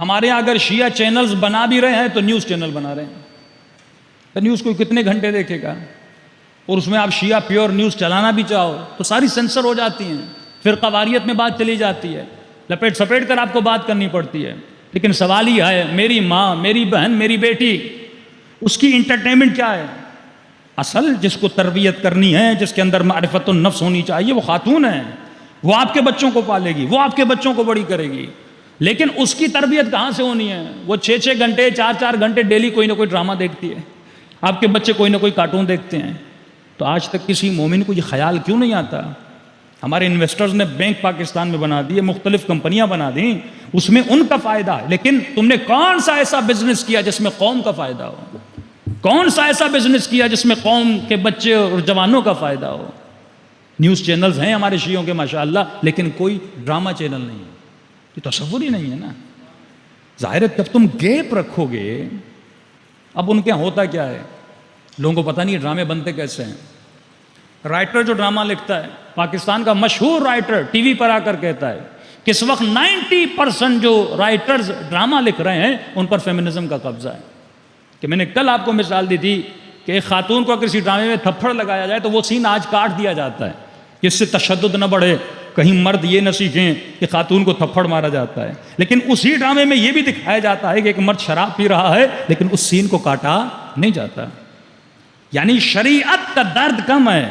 ہمارے یہاں اگر شیعہ چینلز بنا بھی رہے ہیں تو نیوز چینل بنا رہے ہیں، تو نیوز کو کتنے گھنٹے دیکھے گا؟ اور اس میں آپ شیعہ پیور نیوز چلانا بھی چاہو تو ساری سینسر ہو جاتی ہیں، فرقہ واریت میں بات چلی جاتی ہے، لپیٹ سپیٹ کر آپ کو بات کرنی پڑتی ہے۔ لیکن سوال یہ ہے، میری ماں، میری بہن، میری بیٹی، اس کی انٹرٹینمنٹ کیا ہے؟ اصل جس کو تربیت کرنی ہے، جس کے اندر معرفت النفس ہونی چاہیے، وہ خاتون ہے، وہ آپ کے بچوں کو پالے گی، وہ آپ کے بچوں کو بڑی کرے گی۔ لیکن اس کی تربیت کہاں سے ہونی ہے؟ وہ 6 گھنٹے 4 گھنٹے ڈیلی کوئی نہ کوئی ڈرامہ دیکھتی ہے، آپ کے بچے کوئی نہ کوئی کارٹون دیکھتے ہیں۔ تو آج تک کسی مومن کو یہ خیال کیوں نہیں آتا؟ ہمارے انویسٹرز نے بینک پاکستان میں بنا دیے، مختلف کمپنیاں بنا دیں، اس میں ان کا فائدہ ہے، لیکن تم نے کون سا ایسا بزنس کیا جس میں قوم کا فائدہ ہو؟ کون سا ایسا بزنس کیا جس میں قوم کے بچے اور جوانوں کا فائدہ ہو؟ نیوز چینلز ہیں ہمارے شیعوں کے ماشاءاللہ، لیکن کوئی ڈرامہ چینل نہیں ہے، یہ تصور ہی نہیں ہے نا۔ ظاہر ہے جب تم گیپ رکھو گے، اب ان کے یہاں ہوتا کیا ہے، لوگوں کو پتہ نہیں ڈرامے بنتے کیسے ہیں۔ رائٹر جو ڈرامہ لکھتا ہے، پاکستان کا مشہور رائٹر ٹی وی پر آ کر کہتا ہے کہ اس وقت 90% جو رائٹرز ڈرامہ لکھ رہے ہیں ان پر فیمنزم کا قبضہ ہے۔ کہ میں نے کل آپ کو مثال دی تھی کہ ایک خاتون کو کسی ڈرامے میں تھپڑ لگایا جائے تو وہ سین آج کاٹ دیا جاتا ہے کہ اس سے تشدد نہ بڑھے، کہیں مرد یہ نہ سیکھیں کہ خاتون کو تھپڑ مارا جاتا ہے۔ لیکن اسی ڈرامے میں یہ بھی دکھایا جاتا ہے کہ ایک مرد شراب پی رہا ہے لیکن اس سین کو کاٹا نہیں جاتا۔ یعنی شریعت کا درد کم ہے،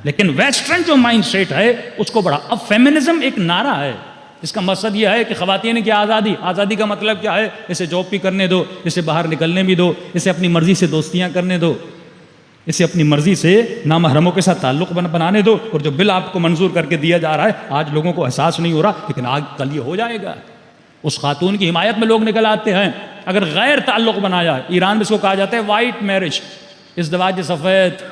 لیکن ویسٹرن جو مائنڈ سیٹ ہے اس کو بڑا۔ اب فیمنزم ایک نعرہ ہے، اس کا مقصد یہ ہے کہ خواتین کی آزادی۔ آزادی کا مطلب کیا ہے؟ اسے جاب بھی کرنے دو، اسے باہر نکلنے بھی دو، اسے اپنی مرضی سے دوستیاں کرنے دو، اسے اپنی مرضی سے نامحرموں کے ساتھ تعلق بنانے دو۔ اور جو بل آپ کو منظور کر کے دیا جا رہا ہے، آج لوگوں کو احساس نہیں ہو رہا، لیکن آج کل یہ ہو جائے گا۔ اس خاتون کی حمایت میں لوگ نکل آتے ہیں۔ اگر غیر تعلق بنایا، ایران میں اس کو کہا جاتا ہے وائٹ میرج، ازدواج سفید،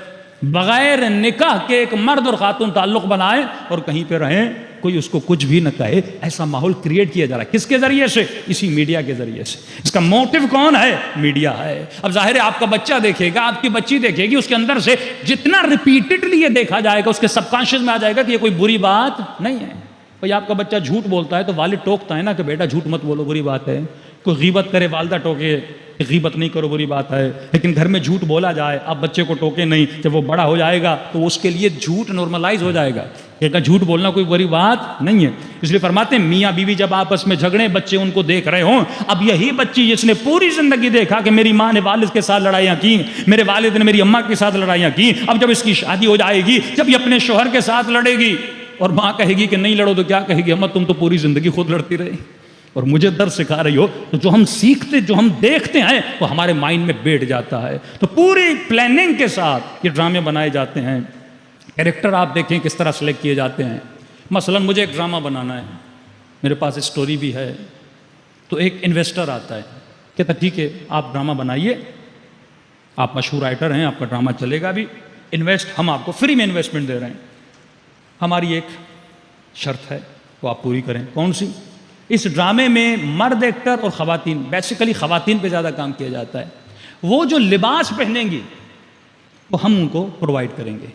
بغیر نکاح کے ایک مرد اور خاتون تعلق بنائے اور کہیں پہ رہیں، کوئی اس کو کچھ بھی نہ کہے، ایسا ماحول کریٹ کیا جا رہا ہے۔ کس کے ذریعے سے؟ اسی میڈیا کے ذریعے سے۔ اس کا موٹیو کون ہے؟ میڈیا ہے۔ اب ظاہر ہے آپ کا بچہ دیکھے گا، آپ کی بچی دیکھے گی، اس کے اندر سے جتنا ریپیٹڈلی یہ دیکھا جائے گا، اس کے سب کانشیس میں آ جائے گا کہ یہ کوئی بری بات نہیں ہے۔ بھئی آپ کا بچہ جھوٹ بولتا ہے تو والد ٹوکتا ہے نا کہ بیٹا جھوٹ مت بولو، بری بات ہے۔ کوئی غیبت کرے، والدہ ٹوکے کہ غیبت نہیں کرو، بری بات ہے۔ لیکن گھر میں جھوٹ بولا جائے، آپ بچے کو ٹوکے نہیں، جب وہ بڑا ہو جائے گا تو اس کے لیے جھوٹ نارملائز ہو جائے گا کہ جھوٹ بولنا کوئی بری بات نہیں ہے۔ اس لیے فرماتے ہیں میاں بیوی جب آپس میں جھگڑے، بچے ان کو دیکھ رہے ہوں، اب یہی بچی جس نے پوری زندگی دیکھا کہ میری ماں نے والد کے ساتھ لڑائیاں کی، میرے والد نے میری اماں کے ساتھ لڑائیاں کی، اب جب اس کی شادی ہو جائے گی، جب یہ اپنے شوہر کے ساتھ لڑے گی اور ماں کہے گی کہ نہیں لڑو، تو کیا کہے گی؟ اماں تم تو پوری زندگی خود لڑتی رہی اور مجھے درس سکھا رہی ہو۔ تو جو ہم سیکھتے، جو ہم دیکھتے ہیں، وہ ہمارے مائنڈ میں بیٹھ جاتا ہے۔ تو پوری پلاننگ کے ساتھ یہ ڈرامے بنائے جاتے ہیں۔ کیریکٹر آپ دیکھیں کس طرح سلیکٹ کیے جاتے ہیں۔ مثلا مجھے ایک ڈرامہ بنانا ہے، میرے پاس اسٹوری بھی ہے، تو ایک انویسٹر آتا ہے، کہتا ٹھیک ہے آپ ڈرامہ بنائیے، آپ مشہور رائٹر ہیں، آپ کا ڈرامہ چلے گا بھی، انویسٹ ہم آپ کو فری میں انویسٹمنٹ دے رہے ہیں، ہماری ایک شرط ہے وہ آپ پوری کریں۔ کون سی؟ اس ڈرامے میں مرد ایکٹر اور خواتین، بیسیکلی خواتین پہ زیادہ کام کیا جاتا ہے، وہ جو لباس پہنیں گی وہ ہم ان کو پرووائڈ کریں گے،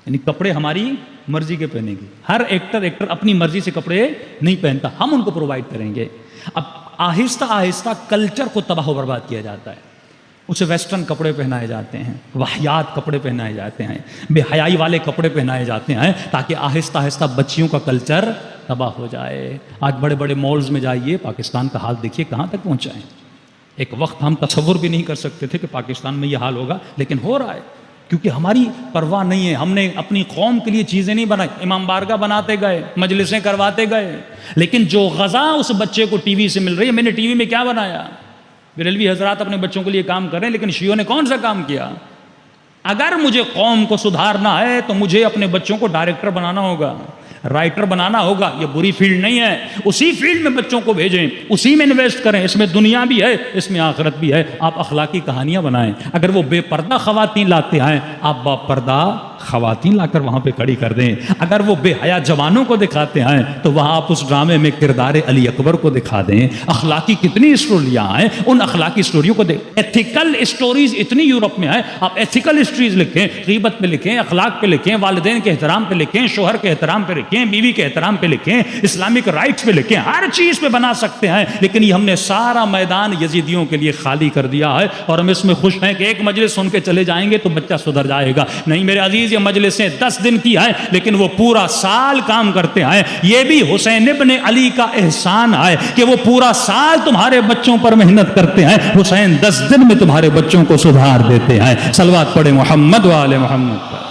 یعنی کپڑے ہماری مرضی کے پہنیں گی۔ ہر ایکٹر اپنی مرضی سے کپڑے نہیں پہنتا، ہم ان کو پرووائڈ کریں گے۔ اب آہستہ آہستہ کلچر کو تباہ و برباد کیا جاتا ہے، اسے ویسٹرن کپڑے پہنائے جاتے ہیں، واہیات کپڑے پہنائے جاتے ہیں، بے حیائی والے کپڑے پہنائے جاتے ہیں، تاکہ آہستہ آہستہ بچیوں کا کلچر تباہ ہو جائے۔ آج بڑے بڑے مالز میں جائیے، پاکستان کا حال دیکھیے کہاں تک پہنچا ہے۔ ایک وقت ہم تصور بھی نہیں کر سکتے تھے کہ پاکستان میں یہ حال ہوگا، لیکن ہو رہا ہے، کیونکہ ہماری پرواہ نہیں ہے۔ ہم نے اپنی قوم کے لیے چیزیں نہیں بنائی، امام بارگاہ بناتے گئے، مجلسیں کرواتے گئے، لیکن جو غذا اس بچے کو ٹی وی سے مل رہی ہے، میں نے ٹی وی میں کیا بنایا؟ بریلوی حضرات اپنے بچوں کے لیے کام کر رہے ہیں، لیکن شیعوں نے کون سا کام کیا؟ اگر مجھے قوم کو سدھارنا ہے تو مجھے اپنے بچوں کو ڈائریکٹر بنانا ہوگا، رائٹر بنانا ہوگا۔ یہ بری فیلڈ نہیں ہے، اسی فیلڈ میں بچوں کو بھیجیں، اسی میں انویسٹ کریں، اس میں دنیا بھی ہے، اس میں آخرت بھی ہے۔ آپ اخلاقی کہانیاں بنائیں۔ اگر وہ بے پردہ خواتین لاتے ہیں، آپ با پردہ خواتین لا کر وہاں پہ کھڑی کر دیں. اگر وہ بے حیا جوانوں کو دکھاتے ہیں تو وہاں آپ اس ڈرامے میں کردار علی اکبر کو دکھا دیں. اخلاقی کتنی اسٹوریاں ہیں, ان اخلاقی اسٹوریوں کو دیکھ. ایتھیکل اسٹوریز اتنی یورپ میں ہیں, آپ ایتھیکل ہسٹریز لکھیں, غیبت پہ لکھیں, اخلاق پہ لکھیں, والدین کے احترام پہ لکھیں, شوہر کے احترام پہ لکھیں, بیوی کے احترام پہ لکھیں, اسلامک رائٹس پہ لکھیں, ہر چیز پہ بنا سکتے ہیں. لیکن یہ ہم نے سارا میدان یزیدیوں کے لیے خالی کر دیا ہے, اور ہم اس میں خوش ہیں کہ ایک مجلس سن کے چلے جائیں گے تو بچہ سدھر جائے گا. نہیں میرے عزیز, یہ مجلسیں 10 دن کی ہیں لیکن وہ پورا سال کام کرتے ہیں. یہ بھی حسین ابن علی کا احسان ہے کہ وہ پورا سال تمہارے بچوں پر محنت کرتے ہیں, حسین 10 دن میں تمہارے بچوں کو سدھار دیتے ہیں. صلوات پڑھے محمد و آل محمد.